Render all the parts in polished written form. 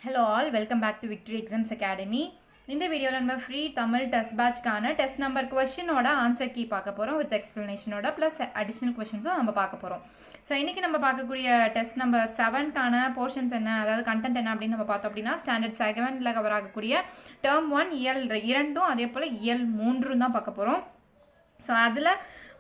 Hello all, welcome back to Victory Exams Academy. இந்த வீடியோவில் நம்ம ஃப்ரீ தமிழ் டெஸ்ட் பேட்ச்க்கான டெஸ்ட் நம்பர் கொஸ்டினோட ஆன்சர் கீ பார்க்க போகிறோம் வித் எக்ஸ்ப்ளனேஷனோட ப்ளஸ் அடிஷ்னல் கொஸ்டின்ஸும் நம்ம பார்க்க போகிறோம். ஸோ இன்றைக்கி நம்ம பார்க்கக்கூடிய டெஸ்ட் நம்பர் 7க்கான போர்ஷன்ஸ் என்ன, அதாவது கண்டென்ட் என்ன அப்படின்னு நம்ம பார்த்தோம் அப்படின்னா ஸ்டாண்டர்ட் 7ல் கவர் ஆகக்கூடிய டேர்ம் 1 இயல் 2 அதே போல் இயல் 3 தான் பார்க்க போகிறோம். ஸோ அதில்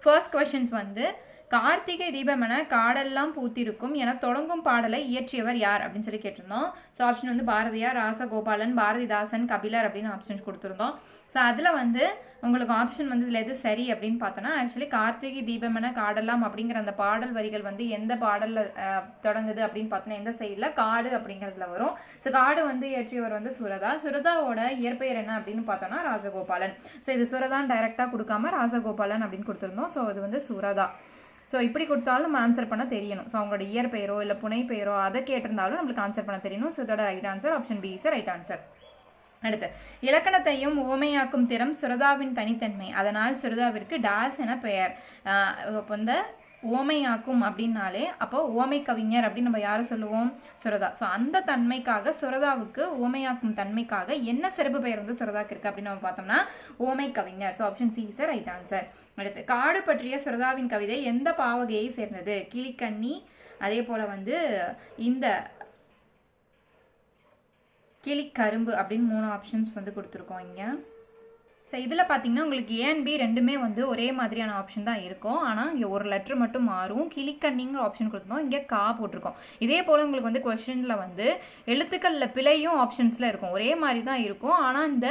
ஃபர்ஸ்ட் கொஸ்டின்ஸ் வந்து கார்த்திகை தீபம் என காடெல்லாம் பூத்திருக்கும் என தொடங்கும் பாடலை இயற்றியவர் யார் அப்படின்னு சொல்லி கேட்டிருந்தோம். ஸோ ஆப்ஷன் வந்து பாரதியார், ராசகோபாலன், பாரதிதாசன், கபிலர் அப்படின்னு ஆப்ஷன்ஸ் கொடுத்துருந்தோம். ஸோ அதில் வந்து உங்களுக்கு ஆப்ஷன் வந்து இதில் எது சரி அப்படின்னு பார்த்தோன்னா ஆக்சுவலி கார்த்திகை தீபம் என காடெல்லாம் அப்படிங்கிற அந்த பாடல் வரிகள் வந்து எந்த பாடலில் தொடங்குது அப்படின்னு பார்த்தோன்னா எந்த சைடில் காடு அப்படிங்கிறதுல வரும். ஸோ காடு வந்து இயற்றியவர் வந்து சுரதாவோட இயற்பெயர் என்ன அப்படின்னு பார்த்தோன்னா ராஜகோபாலன். ஸோ இது சுரதான் டைரெக்டாக கொடுக்காம ராஜகோபாலன் அப்படின்னு கொடுத்துருந்தோம். ஸோ இது வந்து சுரதா. ஸோ இப்படி கொடுத்தாலும் நம்ம ஆன்சர் பண்ண தெரியணும். ஸோ அவங்களோட இயர் பெயரோ இல்லை புனை பெயரோ அதை கேட்டிருந்தாலும் நம்மளுக்கு ஆன்சர் பண்ண தெரியணும். ஸோ இதோட right answer option B is right answer. அடுத்து இலக்கணத்தையும் ஓமையாக்கும் திறம் சுரதாவின் தனித்தன்மை, அதனால் சுரதாவிற்கு டாஸ் என பெயர். இப்போ இந்த ஓமையாக்கும் அப்படின்னாலே அப்போ ஓமை கவிஞர் அப்படின்னு நம்ம யாரை சொல்லுவோம், சுரதா. ஸோ அந்த தன்மைக்காக சுரதாவுக்கு ஓமையாக்கும் தன்மைக்காக என்ன சிறப்பு பெயர் வந்து சுரதாக்கு இருக்கு அப்படின்னு நம்ம பார்த்தோம்னா ஓமை கவிஞர். So option C is right answer. அடுத்து காடு பற்றிய சுரதாவின் கவிதை எந்த பாவகையை சேர்ந்தது, கிளிக்கண்ணி, அதே போல வந்து இந்த கிளிக்கரும்பு அப்படின்னு 3 ஆப்ஷன்ஸ் வந்து கொடுத்துருக்கோம் இங்கே. ஸோ இதில் பார்த்தீங்கன்னா உங்களுக்கு ஏஎன்பி ரெண்டுமே வந்து ஒரே மாதிரியான ஆப்ஷன் தான் இருக்கும். ஆனால் இங்கே ஒரு லெட்டர் மட்டும் மாறும். கிளிக்கண்ணிங்கிற ஆப்ஷன் கொடுத்துருந்தோம், இங்கே கா போட்டிருக்கோம். இதே போல் உங்களுக்கு வந்து கொஸ்டினில் வந்து எழுத்துக்களில் பிழையும் ஆப்ஷன்ஸில் இருக்கும், ஒரே மாதிரி தான் இருக்கும். ஆனால் இந்த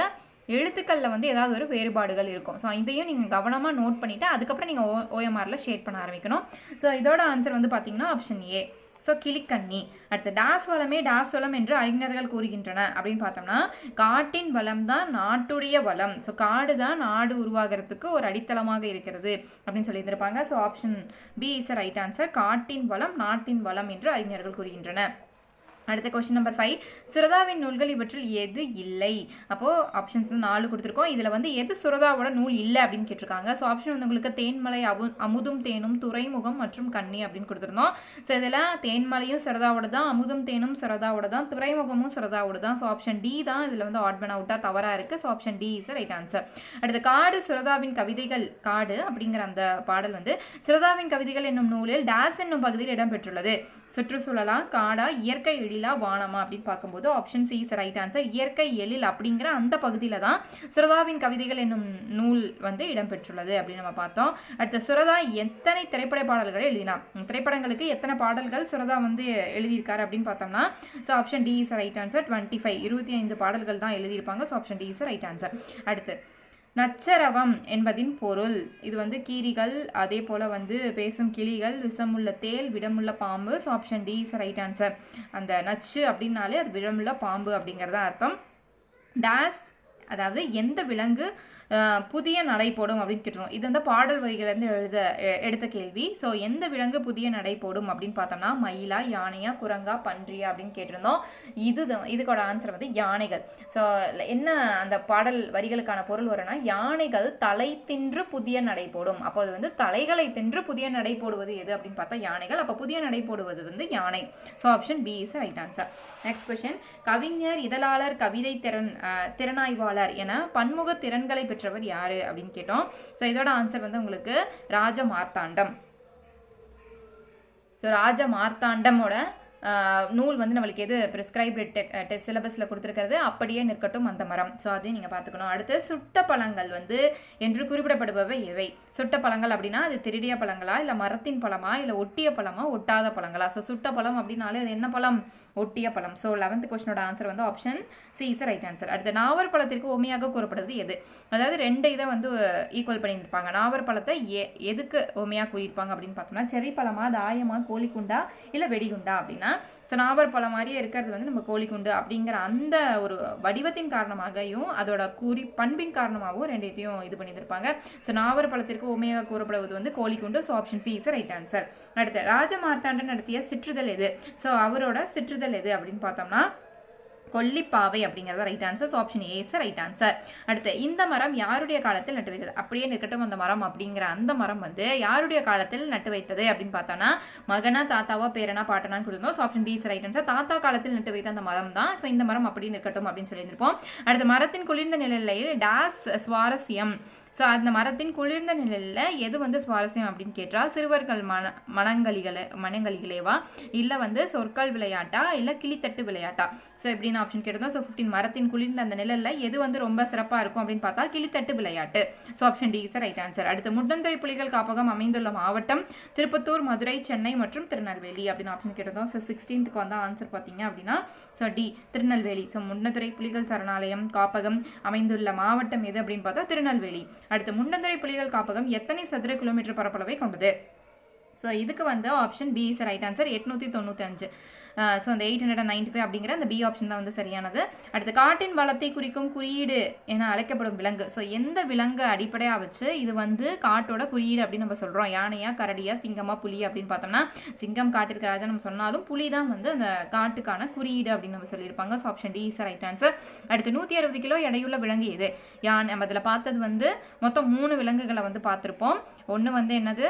எழுத்துக்களில் வந்து ஏதாவது ஒரு வேறுபாடுகள் இருக்கும். ஸோ இதையும் நீங்கள் கவனமாக நோட் பண்ணிவிட்டு அதுக்கப்புறம் நீங்கள் ஓஎம்ஆரில் ஷேட் பண்ண ஆரம்பிக்கணும். ஸோ இதோட ஆன்சர் வந்து பார்த்தீங்கன்னா ஆப்ஷன் ஏ. ஸோ கிளிக்கண்ணி. அடுத்து டாஸ் வளமே டாஸ் வளம் என்று அறிஞர்கள் கூறுகின்றன அப்படின்னு பார்த்தோம்னா காட்டின் வளம் தான் நாட்டுடைய வளம். ஸோ காடு தான் நாடு உருவாகிறதுக்கு ஒரு அடித்தளமாக இருக்கிறது அப்படின்னு சொல்லியிருந்திருப்பாங்க. So option B is right answer. காட்டின் வளம் நாட்டின் வளம் என்று அறிஞர்கள் கூறுகின்றன. அடுத்த கொஸ்டின் நம்பர் 5, சுரதாவின் நூல்கள் இவற்றில் எது இல்லை. அப்போது ஆப்ஷன்ஸ் வந்து 4 கொடுத்துருக்கோம். இதில் வந்து எது சுரதாவோட நூல் இல்லை அப்படின்னு கேட்டிருக்காங்க. ஸோ ஆப்ஷன் வந்து உங்களுக்கு தேன்மலை, அமுதும் தேனும், துறைமுகம் மற்றும் கன்னி அப்படின்னு கொடுத்துருந்தோம். ஸோ இதில் தேன்மலையும் சுரதாவோட தான், அமுதும் தேனும் சுரதாவோட தான், துறைமுகமும் சுரதாவோட தான். ஸோ ஆப்ஷன் டி தான் இதில் வந்து ஆட் பண்ண அவுட்டாக தவறாக இருக்குது. So option D is right answer. அடுத்து காடு சுரதாவின் கவிதைகள், காடு அப்படிங்கிற அந்த பாடல் வந்து சுரதாவின் கவிதைகள் என்னும் நூலில் டாஸ் என்னும் பகுதியில் இடம்பெற்றுள்ளது. சுற்றுச்சூழலா, காடா, இயற்கை வானமா அப்படின்னு பார்க்கும்போது option C is right answer. இயற்கை எழில் அப்படிங்கிற அந்த பகுதியில தான் சுரதாவின் கவிதைகள் என்னும் நூல் வந்து இடம்பெற்றுள்ளது அப்படின்னு நம்ம பார்த்தோம். அடுத்த சுரதா எத்தனை திரைப்பட பாடல்களை எழுதினா, திரைப்படங்களுக்கு எத்தனை பாடல்கள் சுரதா வந்து எழுதியிருக்காரு அப்படின்னு பார்த்தோம்னா so option D is right answer. 25 பாடல்கள் தான் எழுதியிருப்பாங்க. So option D is right answer. அடுத்து நச்சரவம் என்பதின் பொருள், இது வந்து கீரிகள், அதே போல் வந்து பேசும் கிளிகள், விஷமுள்ள தேல், விடமுள்ள பாம்பு. So option D is right answer. அந்த நச்சு அப்படின்னாலே அது விடமுள்ள பாம்பு அப்படிங்கிறதா அர்த்தம். டாஸ் அதாவது எந்த விலங்கு புதிய நடை போடும் அப்படின்னு கேட்டிருக்கோம். இது வந்து பாடல் வரிகளிலிருந்து எடுத்த கேள்வி. ஸோ எந்த விலங்கு புதிய நடை போடும் அப்படின்னு பார்த்தோம்னா மயிலா, யானையா, குரங்கா, பன்றியா அப்படின்னு கேட்டிருந்தோம். இதுக்கோட ஆன்சர் வந்து யானைகள். ஸோ என்ன அந்த பாடல் வரிகளுக்கான பொருள் வரும்னா யானைகள் தலை தின்று புதிய நடை போடும். அப்போ அது வந்து தலைகளை தின்று புதிய நடை போடுவது எது அப்படின்னு பார்த்தா யானைகள். அப்போ புதிய நடை போடுவது வந்து யானை. So option B is right answer. Next question, கவிஞர், இதழாளர், கவிதை திறனாய்வாளர் என பன்முக திறன்களை பெற்றவர் யாரு அப்படின்னு கேட்டோம். ஸோ இதோட ஆன்சர் வந்து உங்களுக்கு ராஜ மார்த்தாண்டம். ஸோ ராஜ மார்த்தாண்டமோட நூல் வந்து நம்மளுக்கு எது ப்ரிஸ்கிரைப்டு சிலபஸில் கொடுத்துருக்கிறது, அப்படியே நிற்கட்டும் அந்த மரம். ஸோ அதையும் நீங்கள் பார்த்துக்கணும். அடுத்து சுட்ட பழங்கள் வந்து என்று குறிப்பிடப்படுபவை எவை. சுட்ட பழங்கள் அப்படின்னா அது திருடிய பழங்களா, இல்லை மரத்தின் பழமா, இல்லை ஒட்டிய பழமா, ஒட்டாத பழங்களா. ஸோ சுட்ட பழம் அப்படின்னாலே அது என்ன பழம், ஒட்டிய பழம். ஸோ 11th கொஸ்டினோட ஆன்சர் வந்து option C is right answer. அடுத்து நாவல் பழத்திற்கு ஓமையாக கூறப்படுவது எது, அதாவது 2 இதை வந்து ஈக்குவல் பண்ணியிருப்பாங்க. நாவல் பழத்தை எதுக்கு ஓமையாக கூறியிருப்பாங்க அப்படின்னு பார்த்தோம்னா செரி பழமா, தாயமா, கோழிக்குண்டா, இல்லை வெடிகுண்டா அப்படின்னா ஸோ நாவல் பழம் மாதிரியே இருக்கிறது வந்து நம்ம கோழிக்குண்டு அப்படிங்கிற அந்த ஒரு வடிவத்தின் காரணமாகவும் அதோட பண்பின் காரணமாகவும் 2த்தையும் இது பண்ணியிருப்பாங்க. ஸோ நாவல் பழத்திற்கு ஓமையாக கூறப்படுவது வந்து கோழிக்குண்டு. So option C is right answer. அடுத்து ராஜ மார்த்தாண்டன் நடத்திய சிற்றுதல் எது. ஸோ அவரோட சிற்றுதல் எது அப்படின்னு பார்த்தோம்னா கொல்லிப்பாவை அப்படிங்கிறத right answer. So option A is right answer. அடுத்து இந்த மரம் யாருடைய காலத்தில் நட்டு வைத்தது? அப்படியே இருக்கட்டும், அந்த மரம் அப்படிங்கிற அந்த மரம் வந்து யாருடைய காலத்தில் நட்டு வைத்தது அப்படின்னு பார்த்தோன்னா மகனா, தாத்தாவா, பேரனா, பாட்டனான்னு கொடுத்தோம். So option B is right answer. தாத்தா காலத்தில் நட்டு வைத்த அந்த மரம் தான். ஸோ இந்த மரம் அப்படின்னு இருக்கட்டும் அப்படின்னு சொல்லியிருப்போம். அடுத்து மரத்தின் குளிர்ந்த நிலையில் டேஸ் சுவாரஸ்யம். ஸோ அந்த மரத்தின் குளிர்ந்த நிலையில் எது வந்து சுவாரஸ்யம் அப்படின்னு கேட்டால் சிறுவர்கள் மனங்களிகளேவா, இல்லை வந்து சொற்கள் விளையாட்டா, இல்லை கிளித்தட்டு விளையாட்டா? ஸோ எப்படின்னு ஆப்ஷன் கேட்டதும். ஸோ 15 மரத்தின் குளிர்ந்த அந்த நிலையில் எது வந்து ரொம்ப சிறப்பாக இருக்கும் அப்படின்னு பார்த்தா கிளித்தட்டு விளையாட்டு. So option D is right answer. அடுத்து முண்டந்துறை புலிகள் காப்பகம் அமைந்துள்ள மாவட்டம் திருப்பத்தூர், மதுரை, சென்னை மற்றும் திருநெல்வேலி அப்படின்னு ஆப்ஷன் கேட்டதும். ஸோ 16th வந்து ஆன்சர் பார்த்தீங்க அப்படின்னா so D Tirunelveli. So Mundanthurai புலிகள் சரணாலயம் காப்பகம் அமைந்துள்ள மாவட்டம் எது அப்படின்னு பார்த்தா திருநெல்வேலி. அடுத்து முண்டந்துறை புலிகள் காப்பகம் எத்தனை சதுர கிலோமீட்டர் பரப்பளவை கொண்டது? ஸோ இதுக்கு வந்து option B is right answer. 895. So அந்த 895 அப்படிங்கிற அந்த பி ஆப்ஷன் தான் வந்து சரியானது. அடுத்து காட்டின் வளத்தை குறிக்கும் குறியீடு என அழைக்கப்படும் விலங்கு. ஸோ எந்த விலங்கு அடிப்படையாக வச்சு இது வந்து காட்டோட குறியீடு அப்படின்னு நம்ம சொல்கிறோம்? யானையா, கரடியா, சிங்கமா, புலி அப்படின்னு பார்த்தோம்னா சிங்கம் காட்டிற்கு ராஜா நம்ம சொன்னாலும் புலி தான் வந்து அந்த காட்டுக்கான குறியீடு அப்படின்னு நம்ம சொல்லியிருப்பாங்க. So option D is right answer. அடுத்து 160 கிலோ எடையுள்ள விலங்கு எது? யானை. நம்ம அதில் பார்த்தது வந்து மொத்தம் 3 விலங்குகளை வந்து பார்த்துருப்போம். ஒன்று வந்து என்னது,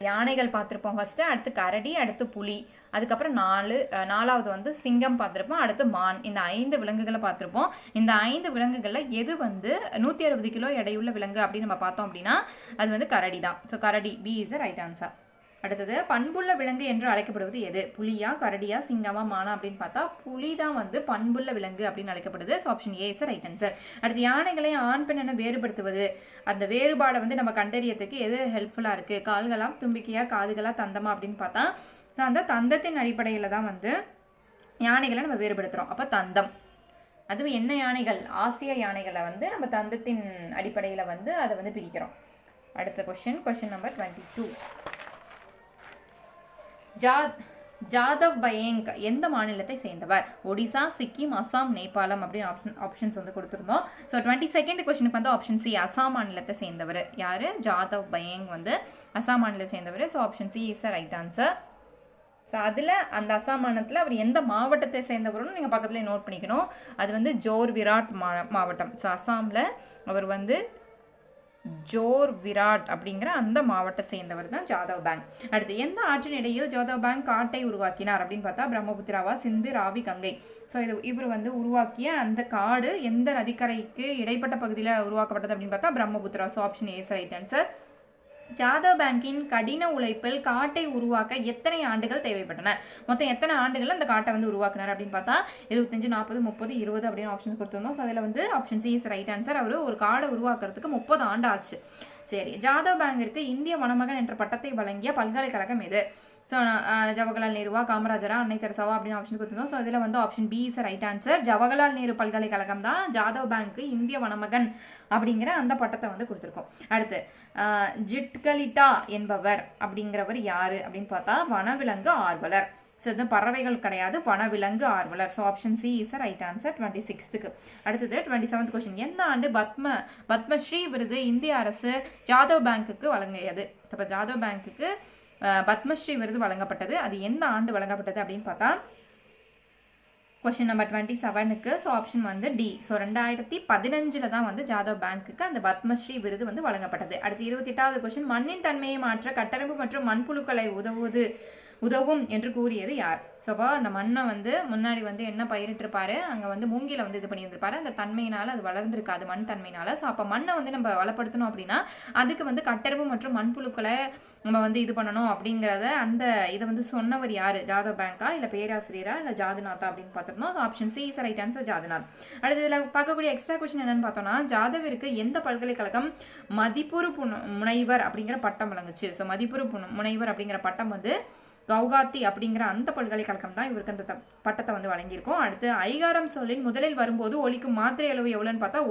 யானைகள் பார்த்துருப்போம் ஃபர்ஸ்ட், அடுத்து கரடி, அடுத்து புலி, அதுக்கப்புறம் 4வது வந்து சிங்கம் பார்த்துருப்போம், அடுத்து மான். இந்த 5 விலங்குகளை பார்த்துருப்போம். இந்த 5 விலங்குகளில் எது வந்து 160 கிலோ எடையுள்ள விலங்கு அப்படின்னு நம்ம பார்த்தோம் அப்படின்னா அது வந்து கரடி தான். ஸோ கரடி, பி இஸ் ரைட் ஆன்சர். அடுத்தது பண்புள்ள விலங்கு என்று அழைக்கப்படுவது எது? புலியா, கரடியா, சிங்கமா, மானா அப்படின்னு பார்த்தா புலி தான் வந்து பண்புள்ள விலங்கு அப்படின்னு அழைக்கப்படுது. So option A is right answer. அடுத்து யானைகளை ஆண் பெண் என வேறுபடுத்துவது, அந்த வேறுபாடை வந்து நம்ம கண்டறியத்துக்கு எது ஹெல்ப்ஃபுல்லாக இருக்குது? கால்களா, தும்பிக்கையா, காதுகளா, தந்தமா அப்படின்னு பார்த்தா ஸோ அந்த தந்தத்தின் அடிப்படையில் தான் வந்து யானைகளை நம்ம வேறுபடுத்துகிறோம். அப்போ தந்தம். அதுவும் என்ன யானைகள்? ஆசிய யானைகளை வந்து நம்ம தந்தத்தின் அடிப்படையில் வந்து அதை வந்து பிரிக்கிறோம். அடுத்த கொஸ்டின் நம்பர் 22. ஜாதவ் பயேங் எந்த மாநிலத்தை சேர்ந்தவர்? ஒடிசா, சிக்கிம், அசாம், நேபாளம் அப்படின்னு ஆப்ஷன்ஸ் வந்து கொடுத்துருந்தோம். ஸோ 22nd கொஸ்டினுக்கு வந்து ஆப்ஷன் சி அசாம் மாநிலத்தை சேர்ந்தவர். யார்? ஜாதவ் பயேங் வந்து அசாம் மாநிலத்தை சேர்ந்தவர். So option C is right answer. So அதில் அந்த அசாம் மாநிலத்தில் அவர் எந்த மாவட்டத்தை சேர்ந்தவரும் நீங்கள் பக்கத்துலேயே நோட் பண்ணிக்கணும். அது வந்து ஜோர் விராட் மாவட்டம். ஸோ அசாமில் அவர் வந்து ஜோர் விராட் அப்படிங்கிற அந்த மாவட்டத்தை சேர்ந்தவர் தான் ஜாதவ் பேங்க். அடுத்து எந்த ஆற்றின் இடையில் ஜாதவ் பேங்க் காட்டை உருவாக்கினார் அப்படின்னு பார்த்தா பிரம்மபுத்திராவா, சிந்து, ராவி, கங்கை. ஸோ இவர் வந்து உருவாக்கிய அந்த காடு எந்த நதிக்கரைக்கு இடைப்பட்ட பகுதியில் உருவாக்கப்பட்டது அப்படின்னு பார்த்தா Brahmaputra. So option A right answer. Jadav பேங்கின் கடின உழைப்பில் காட்டை உருவாக்க எத்தனை ஆண்டுகள் தேவைப்பட்டன? மொத்தம் எத்தனை ஆண்டுகள் அந்த காட்டை வந்து உருவாக்குனார் அப்படின்னு பார்த்தா 25, 40, 30, 20 அப்படின்னு ஆப்ஷன் கொடுத்துருந்தோம். ஸோ அதில் வந்து option C is right answer. அவர் ஒரு காடை உருவாக்குறதுக்கு 30 ஆண்டு ஆச்சு. சரி, ஜாதவ் பேங்கிற்கு இந்திய வனமகன் என்ற பட்டத்தை வழங்கிய பல்கலைக்கழகம் எது? ஸோ ஜவஹர்லால் நேருவா, காமராஜரா, அன்னை தெரசாவா அப்படின்னு ஆப்ஷன் கொடுத்துருந்தோம். ஸோ இதில் வந்து option B is right answer. Jawaharlal Nehru பல்கலைக்கழகம் தான் ஜாதவ் பேங்க்கு இந்திய வனமகன் அப்படிங்கிற அந்த பட்டத்தை வந்து கொடுத்துருக்கோம். அடுத்து ஜிட்கலிட்டா என்பவர் அப்படிங்கிறவர் யாரு அப்படின்னு பார்த்தா வனவிலங்கு ஆர்வலர். ஸோ இது பறவைகள் கிடையாது, வனவிலங்கு ஆர்வலர். So option C is right answer 26th. அடுத்தது 27th கொஸ்டின். எந்த ஆண்டு பத்மஸ்ரீ விருது இந்திய அரசு ஜாதவ் பேங்க்குக்கு வழங்கியது? இப்போ ஜாதவ் பேங்க்குக்கு பத்மஸ்ரீ விருது வழங்கப்பட்டது. அது எந்த ஆண்டு வழங்கப்பட்டது அப்படின்னு பார்த்தா கொஸ்டின் நம்பர் 27க்கு. ஸோ ஆப்ஷன் வந்து டி. ஸோ 2015 தான் வந்து ஜாதவ் பேங்க்குக்கு அந்த பத்மஸ்ரீ விருது வந்து வழங்கப்பட்டது. அடுத்து 28வது கொஸ்டின். மண்ணின் தன்மையை மாற்ற கட்டமைப்பு மற்றும் மண்புழுக்களை உதவும் என்று கூறியது யார்? ஸோ அப்போ அந்த மண்ணை வந்து முன்னாடி வந்து என்ன பயிரிட்டிருப்பாரு, அங்கே வந்து மூங்கில வந்து இது பண்ணியிருந்திருப்பாரு. அந்த தன்மையினால் அது வளர்ந்துருக்காது, மண் தன்மையினால். ஸோ அப்போ மண்ணை வந்து நம்ம வளப்படுத்தணும் அப்படின்னா அதுக்கு வந்து கட்டமைப்பு மற்றும் மண்புழுக்களை நம்ம வந்து இது பண்ணணும் அப்படிங்கிறத அந்த இதை வந்து சொன்னவர் யார்? ஜாதவ் பேங்கா, இல்லை பேராசிரியரா, இல்லை ஜாதுநாத்தா அப்படின்னு பார்த்துருந்தோம். So option C is right answer, Jadunath. அடுத்து இதில் பார்க்கக்கூடிய எக்ஸ்ட்ரா கொஸ்டின் என்னன்னு பார்த்தோம்னா ஜாதவிற்கு எந்த பல்கலைக்கழகம் மதிப்புறு முனைவர் அப்படிங்கிற பட்டம் வழங்குச்சு? ஸோ மதிப்புறு முனைவர் அப்படிங்கிற பட்டம் வந்து கவுகாத்தி அப்படிங்கிற அந்த பல்கலைக்கழகம் தான் இவருக்கு அந்த பட்டத்தை வந்து வழங்கியிருக்கோம். அடுத்து ஐகாரம் சொல்லின் முதலில் வரும்போது ஒலிக்கும் மாத்திரை அளவு எவ்வளோன்னு பார்த்தா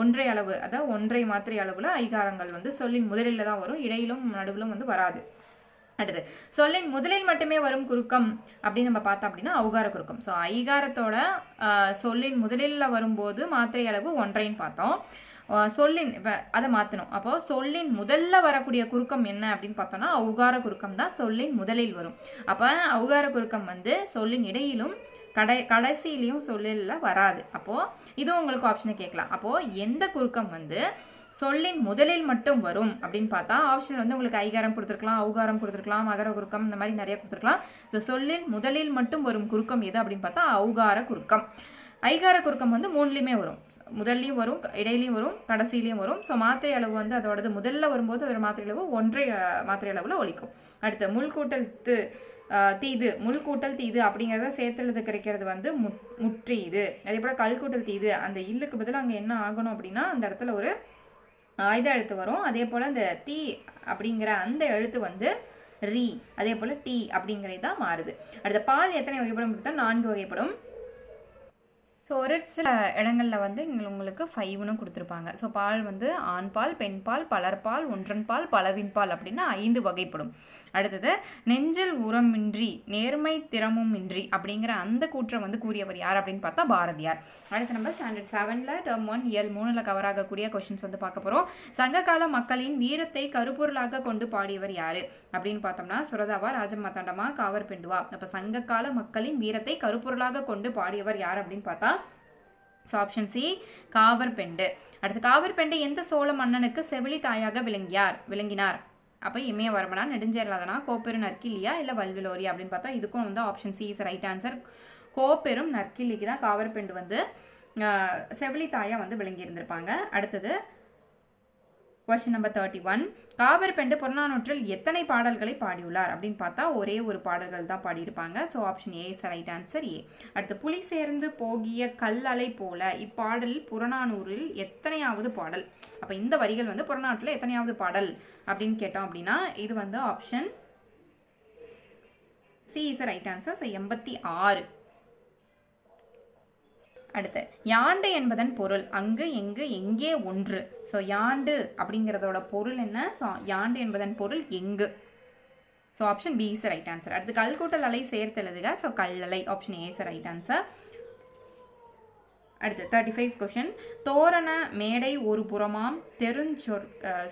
ஒன்றை அளவு, அதாவது 1 மாத்திரை அளவில் ஐகாரங்கள் வந்து சொல்லின் முதலில் தான் வரும், இடையிலும் நடுவிலும் வந்து வராது. அடுத்து சொல்லின் முதலில் மட்டுமே வரும் குறுக்கம் அப்படின்னு நம்ம பார்த்தோம் அப்படின்னா ஔகார குறுக்கம். ஸோ ஐகாரத்தோட சொல்லின் முதலில் வரும்போது மாத்திரை அளவு 1ன்னு பார்த்தோம். சொல்லின் அதை மாற்றணும். அப்போ சொல்லின் முதல்ல வரக்கூடிய குறுக்கம் என்ன அப்படின்னு பார்த்தோம்னா ஔகார குறுக்கம் தான் சொல்லின் முதலில் வரும். அப்போ ஔகார குறுக்கம் வந்து சொல்லின் இடையிலும் கடைசியிலையும் சொல்லில் வராது. அப்போது இதுவும் உங்களுக்கு ஆப்ஷனை கேட்கலாம். அப்போது எந்த குறுக்கம் வந்து சொல்லின் முதலில் மட்டும் வரும் அப்படின்னு பார்த்தா ஆப்ஷன் வந்து உங்களுக்கு ஐகாரம் கொடுத்துருக்கலாம், ஔகாரம் கொடுத்துருக்கலாம், அகர குறுக்கம், இந்த மாதிரி நிறைய கொடுத்துருக்கலாம். ஸோ சொல்லின் முதலில் மட்டும் வரும் குறுக்கம் எது அப்படின்னு பார்த்தா ஔகார குறுக்கம். ஐகார குறுக்கம் வந்து மூணுலேயுமே வரும், முதல்லையும் வரும், இடையிலையும் வரும், கடைசியிலையும் வரும். ஸோ மாத்திரை அளவு வந்து அதோடது முதல்ல வரும்போது அதோட மாத்திரை அளவு 1 மாத்திரை அளவில் ஒலிக்கும். அடுத்து முள்கூட்டல் தீது, முள்கூட்டல் தீது அப்படிங்கிறத சேர்த்தெழுது கிடைக்கிறது வந்து முற்றீது. அதே போல் கல்கூட்டல் தீது, அந்த இல்லுக்கு பதிலாக அங்கே என்ன ஆகணும் அப்படின்னா அந்த இடத்துல ஒரு ஆயுத எழுத்து வரும். அதே போல் அந்த தீ அப்படிங்கிற அந்த எழுத்து வந்து ரீ, அதே போல் டி அப்படிங்கிறது தான் மாறுது. அடுத்த பால் எத்தனை வகைப்படும் கொடுத்தா 4 வகைப்படும். ஸோ ஒரு சில இடங்களில் வந்து உங்களுக்கு 5ன்னு கொடுத்துருப்பாங்க. ஸோ பால் வந்து ஆண் பால், பெண் பால், பலர்பால், ஒன்றன் பால், பலவின் பால் அப்படின்னா 5 வகைப்படும். அடுத்தது நெஞ்சில் உரமின்றி நேர்மை திறமும் இன்றி அப்படிங்கிற அந்த கூற்றம் வந்து கூறியவர் யார் அப்படின்னு பார்த்தா பாரதியார். அடுத்து நம்ம ஸ்டாண்டர்ட் 7ல் டேர்ம் 1 இயல் 3ல் கவர் ஆகக்கூடிய கொஸ்டின்ஸ் வந்து பார்க்க போகிறோம். சங்ககால மக்களின் வீரத்தை கருப்பொருளாக கொண்டு பாடியவர் யார் அப்படின்னு பார்த்தோம்னா சுரதாவா, ராஜமாத்தாண்டமா, காவர் பெண்டுவா. அப்போ சங்ககால மக்களின் வீரத்தை கருப்பொருளாக கொண்டு பாடியவர் யார் அப்படின்னு பார்த்தா so option C Khawar bend. அடுத்து காவர் பெண்டு எந்த சோழ மன்னனுக்கு செவிலி தாயாக விளங்கினார்? அப்போ இமயவர்மனா, நெடுஞ்சேரலாதனா, கோப்பெரும் நற்கிள்ளியா, இல்லை வல்விலோரி அப்படின்னு பார்த்தா இதுக்கும் வந்து option C is right answer. கோப்பெரும் நற்கிள்ளிக்கு தான் காவர் பெண்டு வந்து செவிலி தாயாக வந்து விளங்கி இருந்திருப்பாங்க. அடுத்தது கொஸ்டின் நம்பர் 31. காவர் பெண்டு புறநானூற்றில் எத்தனை பாடல்களை பாடியுள்ளார் அப்படின்னு பார்த்தா ஒரே ஒரு பாடல்கள் தான் பாடியிருப்பாங்க. So option A is right answer A. அடுத்து புலி சேர்ந்து போகிய கல்லலை போல இப்பாடலில் புறநானூறில் எத்தனையாவது பாடல்? அப்போ இந்த வரிகள் வந்து புறநானூற்றில் எத்தனையாவது பாடல் அப்படின்னு கேட்டோம் அப்படின்னா இது வந்து option C is right answer. So 86. அடுத்து யாண்டு என்பதன் பொருள் அங்கு எங்கு எங்கே ஒன்று. ஸோ யாண்டு அப்படிங்கிறதோட பொருள் என்ன? ஸோ யாண்டு என்பதன் பொருள் எங்கு. So option B is right answer. அடுத்து கல்கூட்டல் அலை சேர்த்தெழுதுக. ஸோ கல்லலை, option A is right answer. அடுத்து 35 கொஸ்டின். தோரண மேடை ஒரு புறமாம்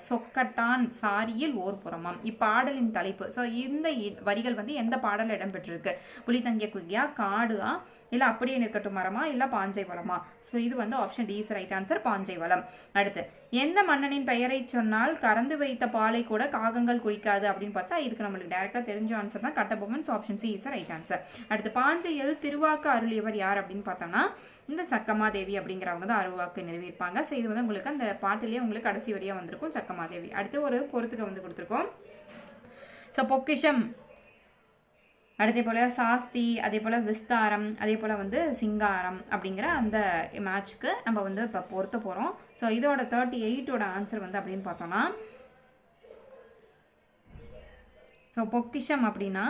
சொக்கட்டான் சாரியில் ஓர் புறமாம் இப்பாடலின் தலைப்பு. ஸோ இந்த வரிகள் வந்து எந்த பாடலில் இடம்பெற்றிருக்கு? புலி தங்கிய குய்யா, காடுயா, இல்லை அப்படியே நிற்கட்டும் மரமா, இல்லை பாஞ்சை வளமா? ஸோ இது வந்து option D is right answer, பாஞ்சை வளம். அடுத்து எந்த மன்னனின் பெயரை சொன்னால் கறந்து வைத்த பாலை கூட காகங்கள் குடிக்காது அப்படின்னு பார்த்தா இதுக்கு நம்மளுக்கு டைரக்டாக தெரிஞ்ச ஆன்சர் தான் Kattabomman. So option C is right answer. அடுத்து பாஞ்சையில் திருவாக்கு அருளியவர் யார் அப்படின்னு பார்த்தோம்னா இந்த சக்கமாதேவி அப்படிங்கிறவங்க தான் அருவாக்கு நிறுவியிருப்பாங்க. ஸோ இது வந்து உங்களுக்கு அந்த பாட்டிலேயே உங்களுக்கு கடைசி வரியாக வந்திருக்கும் சக்கமாதேவி. அடுத்து ஒரு பொறுத்துக்க வந்து கொடுத்துருக்கோம். ஸோ பொக்கிஷம், அதே போல் சாஸ்தி, அதே போல் விஸ்தாரம், அதே போல் வந்து சிங்காரம் அப்படிங்கிற அந்த மேட்ச்க்கு நம்ம வந்து இப்போ பொறுத்த போகிறோம். ஸோ இதோட 38ஓட ஆன்சர் வந்து அப்படின்னு பார்த்தோன்னா ஸோ பொக்கிஷம் அப்படின்னா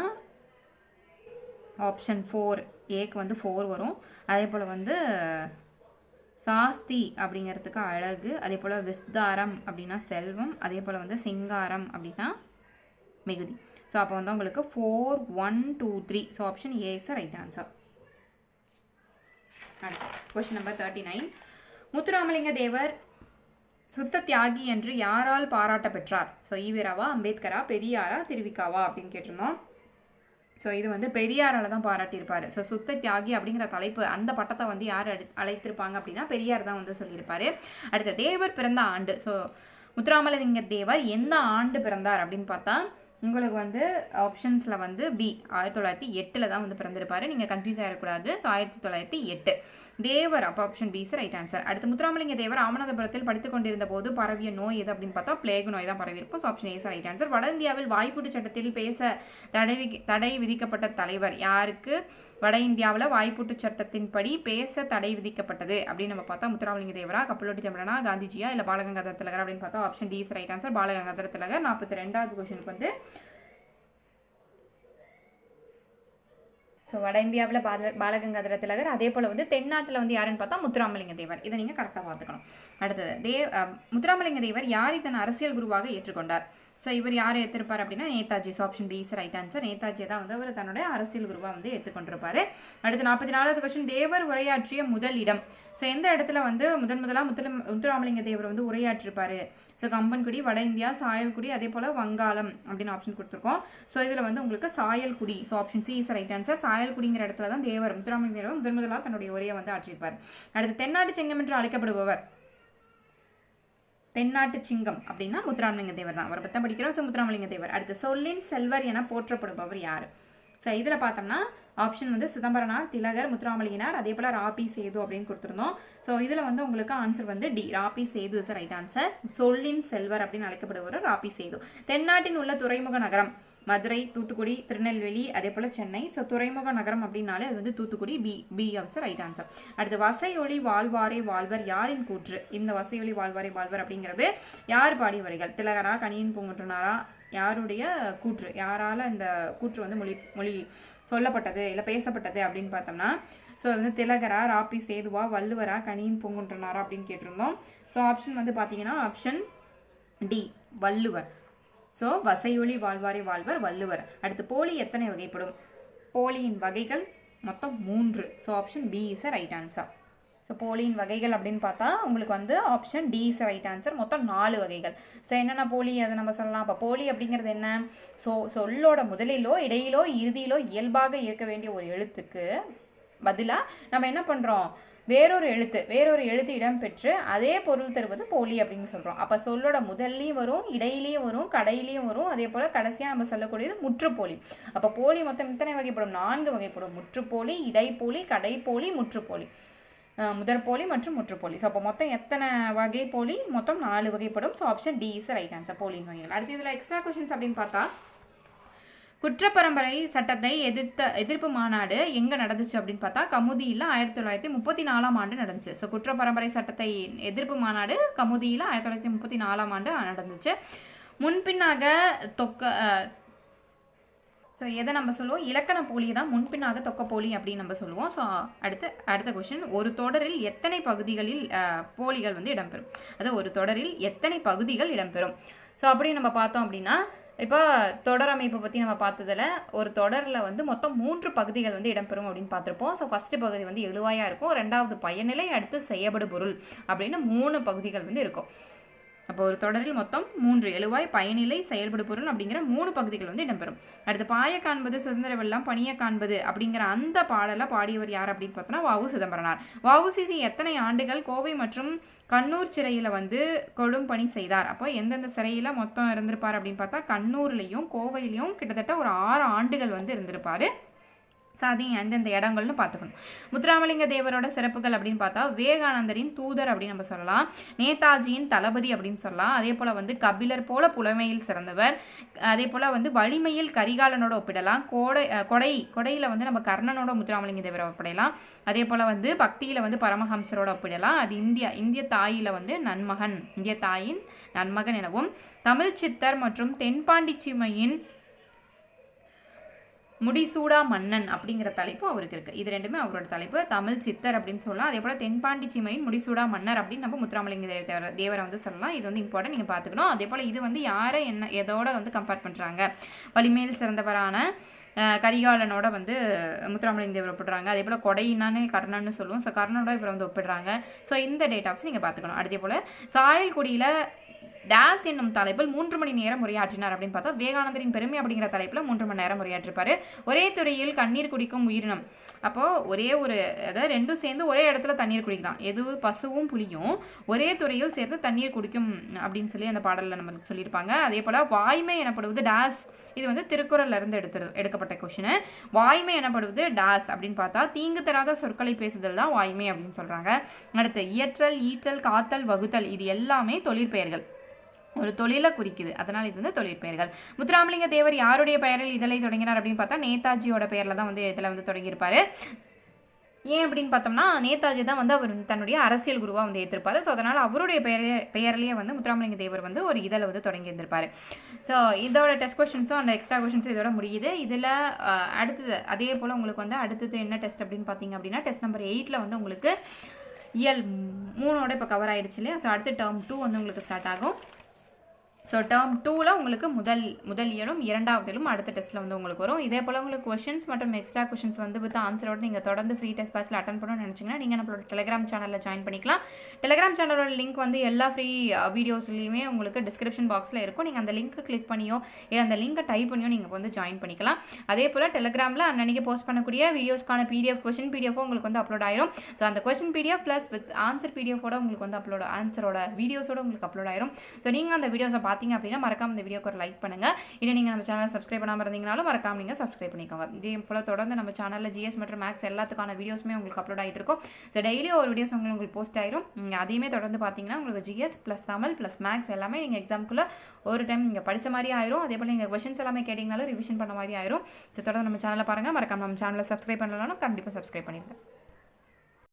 ஆப்ஷன் 4 ஏக்கு வந்து 4 வரும். அதே போல் வந்து சாஸ்தி அப்படிங்கிறதுக்கு அழகு, அதே போல் விஸ்தாரம் அப்படின்னா செல்வம், அதே போல் வந்து சிங்காரம் அப்படின்னா மிகுதி. ஸோ அப்போ வந்து உங்களுக்கு 4, 1, 2, 3. So option A is right answer. Question number 39. Muthuramalinga Thevar சுத்த தியாகி என்று யாரால் பாராட்ட பெற்றார்? ஸோ ஈவேராவா, அம்பேத்கரா, பெரியாரா, திருவிக்காவா அப்படின்னு கேட்டிருந்தோம். ஸோ இது வந்து பெரியாரால் தான் பாராட்டியிருப்பார். ஸோ சுத்த தியாகி அப்படிங்கிற தலைப்பு அந்த பட்டத்தை வந்து யார் அழைத்திருப்பாங்க அப்படின்னா பெரியார் தான் வந்து சொல்லியிருப்பார். அடுத்த தேவர் பிறந்த ஆண்டு. ஸோ முத்துராமலிங்க தேவர் எந்த ஆண்டு பிறந்தார் அப்படின்னு பார்த்தா உங்களுக்கு வந்து ஆப்ஷன்ஸில் வந்து பி 1908 தான் வந்து பிறந்திருப்பார். நீங்கள் கன்ஃபியூஸ் ஆகிடக்கூடாது. ஸோ 1908 தேவர், அப்போ option B is right answer. அடுத்து முத்துராமலிங்க தேவர் ராமநாதபுரத்தில் படித்துக் கொண்டிருந்த போது பரவிய நோய் எது அப்படின்னு பார்த்தா பிளேக் நோய் தான் பரவியிருக்கும். So option A is right answer. வட இந்தியாவில் வாய்ப்பூட்டு சட்டத்தில் பேச தடை விதிக்கப்பட்ட தலைவர் யாருக்கு? வட இந்தியாவில் வாய்ப்பூட்டு சட்டத்தின்படி பேச தடை விதிக்கப்பட்டது அப்படின்னு நம்ம பார்த்தா முத்துராமலிங்க தேவரா, கப்பலோட்டி தமிழனா, காந்திஜியா, இல்லை பாலகங்காதர திலகர் அப்படின்னு பார்த்தா option D is right answer, Balagangadhara Thilagar. 42வது கொஸ்டினுக்கு வந்து ஸோ வட இந்தியாவில் பாலகங்காதர திலகர், அதே போல் வந்து தென்னாட்டில் வந்து யாருன்னு பார்த்தா முத்துராமலிங்க தேவர். இதை நீங்கள் கரெக்டாக பார்த்துக்கணும். அடுத்தது முத்துராமலிங்க தேவர் யார் இதன் அரசியல் குருவாக ஏற்றுக்கொண்டார்? ஸோ இவர் யாரை ஏற்றிருப்பார் அப்படின்னா Netaji. So option B is right answer. Netaji தான் வந்து அவர் தன்னுடைய அரசியல் குருவாக வந்து ஏற்றுக்கொண்டிருப்பார். அடுத்து 44வது கொஸ்டின், தேவர் உரையாற்றிய முதல் இடம். ஸோ எந்த இடத்துல வந்து முதலாக முத்துராமலிங்க தேவர் வந்து உரையாற்றிருப்பார்? ஸோ கம்பன்குடி, வட இந்தியா, சாயல்குடி, அதே போல் வங்காளம் அப்படின்னு ஆப்ஷன் கொடுத்துருக்கோம். ஸோ இதில் வந்து உங்களுக்கு Sayalkudi. So option C is right answer. சாயல்குடிங்கிற இடத்துல தான் முத்துராமலிங்க தேவர் முதலாக தன்னுடைய உரையை வந்து ஆற்றிருப்பார். அடுத்து தென்னாட்டு சிங்கம் என்று அழைக்கப்படுபவர். தென்னாட்டு சிங்கம் அப்படின்னா முத்துராமலிங்க தேவர் தான். அவரை பற்றி படிக்கிறோம். ஸோ முத்துராமலிங்க தேவர். அடுத்து சொல்லின் செல்வர் என போற்றப்படுபவர் யார்? ஸோ இதில் பார்த்தோம்னா ஆப்ஷன் வந்து சிதம்பரனார், திலகர், முத்துராமலிங்கனார், அதே போல் ராபி சேது அப்படின்னு கொடுத்துருந்தோம். ஸோ இதில் வந்து உங்களுக்கு ஆன்சர் வந்து D, Rapi Sethu is right answer. சொல்லின் செல்வர் அப்படின்னு அழைக்கப்படுவர் ராபி சேது. தென்னாட்டின் உள்ள துறைமுக நகரம் மதுரை, தூத்துக்குடி, திருநெல்வேலி, அதே போல் சென்னை. ஸோ துறைமுக நகரம் அப்படின்னாலே அது வந்து Thoothukudi. B of right answer. அடுத்து வசையொலி வாழ்வாரே வாழ்வர் யாரின் கூற்று? இந்த வசையொலி வாழ்வாரே வாழ்வர் அப்படிங்கிறது யார் பாடிய வரிகள்? திலகரா, கணியன் பூங்குன்றனாரா, யாருடைய கூற்று? யாரால இந்த கூற்று வந்து மொழி சொல்லப்பட்டது இல்லை பேசப்பட்டது அப்படின்னு பார்த்தோம்னா, ஸோ வந்து திலகரா, ராபி சேதுவா, வள்ளுவரா, கணியன் பூங்குன்றனாரா அப்படின்னு கேட்டிருந்தோம். ஸோ ஆப்ஷன் வந்து பார்த்தீங்கன்னா ஆப்ஷன் டி, வள்ளுவர். ஸோ வசையொலி வாழ்வாரே வாழ்வர் வள்ளுவர். அடுத்து போலி எத்தனை வகைப்படும்? போலியின் வகைகள் மொத்தம் 3. So option B is right answer. So போலியின் வகைகள் அப்படின்னு பார்த்தா உங்களுக்கு வந்து option D is right answer. மொத்தம் 4 வகைகள். ஸோ என்னென்ன போலி அதை நம்ம சொல்லலாம். அப்போ போலி அப்படிங்கிறது என்ன? சொல்லோட முதலிலோ இடையிலோ இறுதியிலோ இயல்பாக இருக்க வேண்டிய ஒரு எழுத்துக்கு பதிலாக நம்ம என்ன பண்ணுறோம்? வேறொரு எழுத்து இடம்பெற்று அதே பொருள் தருவது போலி அப்படின்னு சொல்கிறோம். அப்போ சொல்லோட முதல்லையும் வரும், இடையிலையும் வரும், கடையிலையும் வரும், அதே போல் கடைசியாக நம்ம சொல்லக்கூடியது முற்றுப்போலி. அப்போ போலி மொத்தம் இத்தனை வகைப்படும்? 4 வகைப்படும். முற்றுப்போலி, இடைப்போலி, கடைப்போலி, முற்றுப்போலி, முதற்போலி மற்றும் முற்றுப்போலி. ஸோ அப்போ மொத்தம் எத்தனை வகை போலி? மொத்தம் 4 வகைப்படும். So option D is right answer, போலியின் வகைகள். அடுத்து இதில் எக்ஸ்ட்ரா கொஸ்டின்ஸ் அப்படின்னு பார்த்தா, குற்றப்பரம்பரை சட்டத்தை எதிர்ப்பு மாநாடு எங்கே நடந்துச்சு அப்படின்னு பார்த்தா கமுதியில் 1934ஆம் ஆண்டு நடந்துச்சு. ஸோ குற்றப்பரம்பரை சட்டத்தை எதிர்ப்பு மாநாடு கமுதியில் 1934ஆம் ஆண்டு நடந்துச்சு. முன்பின்னாக ஸோ எதை நம்ம சொல்லுவோம்? இலக்கண போலி தான் முன்பின்னாக தொக்க போலி அப்படின்னு நம்ம சொல்லுவோம். ஸோ அடுத்த கொஸ்டின், ஒரு தொடரில் எத்தனை பகுதிகளில் போலிகள் வந்து இடம்பெறும்? அதாவது ஒரு தொடரில் எத்தனை பகுதிகள் இடம்பெறும்? ஸோ அப்படி நம்ம பார்த்தோம் அப்படின்னா, இப்போ தொடர் அமைப்பை பற்றி நம்ம பார்த்ததில் ஒரு தொடரில் வந்து மொத்தம் 3 பகுதிகள் வந்து இடம்பெறும் அப்படின்னு பார்த்துருப்போம். ஸோ ஃபஸ்ட்டு பகுதி வந்து எழுவாயாக இருக்கும், 2வது பயனிலை, அடுத்து செய்யப்படு பொருள் அப்படின்னு 3 பகுதிகள் வந்து இருக்கும். அப்போ ஒரு தொடரில் மொத்தம் 3 எழுவாய், பயனிலை, செயல்படு பொருள் அப்படிங்கிற 3 பகுதிகள் வந்து இடம்பெறும். அடுத்து பாய காண்பது சுதந்திர வெள்ளம் பணிய காண்பது அப்படிங்கிற அந்த பாடலை பாடியவர் யார் அப்படின்னு பார்த்தோன்னா வ.உ. சிதம்பரனார். வ.உ.சி. எத்தனை ஆண்டுகள் கோவை மற்றும் கண்ணூர் சிறையில் வந்து கொடும் பணி செய்தார்? அப்போ எந்தெந்த சிறையில் மொத்தம் இருந்திருப்பார் அப்படின்னு பார்த்தா கண்ணூர்லையும் கோவையிலையும் கிட்டத்தட்ட ஒரு 6 ஆண்டுகள் வந்து இருந்திருப்பார். அதையும் எந்தெந்த இடங்கள்னு பார்த்துக்கணும். முத்துராமலிங்க தேவரோட சிறப்புகள் அப்படின்னு பார்த்தா விவேகானந்தரின் தூதர் அப்படின்னு நம்ம சொல்லலாம், நேதாஜியின் தளபதி அப்படின்னு சொல்லலாம், அதே போல் வந்து கபிலர் போல புலமையில் சிறந்தவர், அதே போல் வந்து வலிமையில் கரிகாலனோட ஒப்பிடலாம், கொடையில் வந்து நம்ம கர்ணனோட முத்துராமலிங்க தேவரை ஒப்பிடலாம், அதே போல் வந்து பக்தியில் வந்து பரமஹம்சரோட ஒப்பிடலாம், அது இந்திய தாயில் வந்து இந்திய தாயின் நன்மகன் எனவும், தமிழ் சித்தர் மற்றும் தென்பாண்டிச்சிமையின் முடிசூடா மன்னன் அப்படிங்கிற தலைப்பு அவருக்கு இருக்குது. இது ரெண்டுமே அவரோட தலைப்பு. தமிழ் சித்தர் அப்படின்னு சொல்லலாம், அதே போல் தென்பாண்டி சீமையின் முடிசூடா மன்னர் அப்படின்னு நம்ம முத்துராமலிங்க தேவரை வந்து சொல்லலாம். இது வந்து இம்பார்ட்டன்ட், நீங்கள் பார்த்துக்கணும். அதே போல் இது வந்து யாரை எதோட வந்து கம்பேர் பண்ணுறாங்க? வலிமையில் சிறந்தவரான கரிகாலனோட வந்து முத்துராமலிங்க தேவர் ஒப்பிடுறாங்க. அதே போல் கொடையினானே கர்ணன்னு சொல்லுவோம். ஸோ கர்ணனோட இவரை வந்து ஒப்பிடுறாங்க. ஸோ இந்த டேட்டாஸ் நீங்கள் பார்த்துக்கணும். அதே போல் சாயல்குடியில் டேஸ் என்னும் தலைப்பில் 3 மணி நேரம் உரையாற்றினார் அப்படின்னு பார்த்தா விவேகானந்தரின் பெருமை அப்படிங்கிற தலைப்பில் 3 மணி நேரம் உரையாற்றிருப்பார். ஒரே துறையில் கண்ணீர் குடிக்கும் உயிரினம். அப்போது அதாவது ரெண்டும் சேர்ந்து ஒரே இடத்துல தண்ணீர் குடிக்கலாம். எது பசுவும் புலியும் ஒரே துறையில் சேர்ந்து தண்ணீர் குடிக்கும் அப்படின்னு சொல்லி அந்த பாடலில் நம்மளுக்கு சொல்லியிருப்பாங்க. அதே போல் வாய்மை எனப்படுவது டேஸ். இது வந்து திருக்குறள்ல இருந்து எடுக்கப்பட்ட கொஸ்டின். வாய்மை எனப்படுவது டேஸ் அப்படின்னு பார்த்தா தீங்கு தராத சொற்களை பேசுதல் தான் வாய்மை அப்படின்னு சொல்கிறாங்க. அடுத்து இயற்றல், ஈற்றல், காத்தல், வகுத்தல் இது எல்லாமே தொழிற்பெயர்கள், ஒரு தொழிலை குறிக்குது. அதனால் இது வந்து தொழிற்பெயர்கள். முத்துராமலிங்க தேவர் யாருடைய பெயரில் இதழை தொடங்கினார் அப்படின்னு பார்த்தா நேதாஜியோட பெயரில் தான் வந்து இதில் வந்து தொடங்கியிருப்பார். ஏன் அப்படின்னு பார்த்தோம்னா நேதாஜி தான் வந்து அவர் தன்னுடைய அரசியல் குருவாக வந்து ஏற்றிருப்பார். ஸோ அதனால் அவருடைய பெயர்லேயே வந்து முத்துராமலிங்க தேவர் வந்து ஒரு இதழை வந்து தொடங்கி இருந்திருப்பார். ஸோ இதோட டெஸ்ட் கொஸ்டின்ஸும் அந்த எக்ஸ்ட்ரா கொஸ்டின்ஸும் இதோட முடியுது. இதில் அடுத்தது அதே போல் உங்களுக்கு வந்து அடுத்தது என்ன டெஸ்ட் அப்படின்னு பார்த்தீங்க அப்படின்னா டெஸ்ட் நம்பர் 8 வந்து உங்களுக்கு இயல் 3 இப்போ கவர் ஆகிடுச்சு இல்லையா. ஸோ அடுத்து டேர்ம் 2 வந்து உங்களுக்கு ஸ்டார்ட் ஆகும். ஸோ டேர்ம் 2ல் உங்களுக்கு முதல் இயலும் இரண்டாவது இயலும் அடுத்த டெஸ்ட்டில் வந்து உங்களுக்கு வரும். இதே போல் உங்களுக்கு கொஷின்ஸ் மற்றும் எக்ஸ்ட்ரா கொஷின்ஸ் வந்து வித் ஆன்சரோட நீங்கள் தொடர்ந்து ஃப்ரீ டெஸ்ட் பேட்சில் அட்டன் பண்ணணும்னு நினச்சிங்கன்னா நீங்கள் நம்மளோட டெலிகிராம் சேனலில் ஜாயின் பண்ணிக்கலாம். டெலிகிராம் சேனலோட லிங்க் வந்து எல்லா ஃப்ரீ வீடியோஸ்லையுமே உங்களுக்கு டிஸ்கிரிப்ஷன் பாக்ஸில் இருக்கும். நீங்கள் அந்த லிங்க்கை கிளிக் பண்ணியோ இல்லை அந்த லிங்க்கை டைப் பண்ணியோ நீங்கள் வந்து ஜாயின் பண்ணிக்கலாம். அதே போல் டெலிகிராமில் அன்னைக்கு போஸ்ட் பண்ணக்கூடிய வீடியோஸ்க்கான பிடிஎஃப் கொஷின் பிடிஎஃப் உங்களுக்கு வந்து அப்லோட் ஆயிரும். ஸோ அந்த question PDF plus with answer பிடிஎஃபோட உங்களுக்கு வந்து ஆன்சரோட வீடியோஸோட உங்களுக்கு அப்லோட் ஆயிரும். ஸோ நீங்கள் அந்த வீடியோஸை பார்த்தீங்க அப்படின்னா மறக்காம இந்த வீடியோக்கு ஒரு லைக் பண்ணுங்க. இல்லை நீங்கள் நம்ம சேனலை சப்ஸ்கிரைப் பண்ணாமல் இருந்தீங்கனாலும் மறக்காம நீங்கள் சப்ஸ்கிரைப் பண்ணிக்கோங்க. இதே போல் தொடர்ந்து நம்ம சேனலில் ஜிஎஸ் மற்றும் மேக்ஸ் எல்லாத்துக்கான வீடியோஸுமே உங்களுக்கு அப்லோட் ஆகிட்டு இருக்கும். ஸோ டெய்லி ஒரு வீடியோஸ் உங்களுக்கு போஸ்ட் ஆயிரும். அதையுமே தொடர்ந்து பார்த்தீங்கன்னா உங்களுக்கு GS plus Tamil plus maths எல்லாமே நீங்கள் எக்ஸாமுக்குள்ளே ஒரு டைம் நீங்கள் படித்த மாதிரி ஆயிரும். அதே போல் நீங்கள் கொஷின்ஸ் எல்லாமே கேட்டிங்கனாலும் ரிவிஷன் பண்ண மாதிரி ஆயிரும். ஸோ தொடர்ந்து நம்ம சேனலை பாருங்கள். மறக்காம நம்ம சேனலை சப்ஸ்கிரைப் பண்ணலனாலும் கண்டிப்பாக சப்ஸ்கிரைப் பண்ணிடுங்க.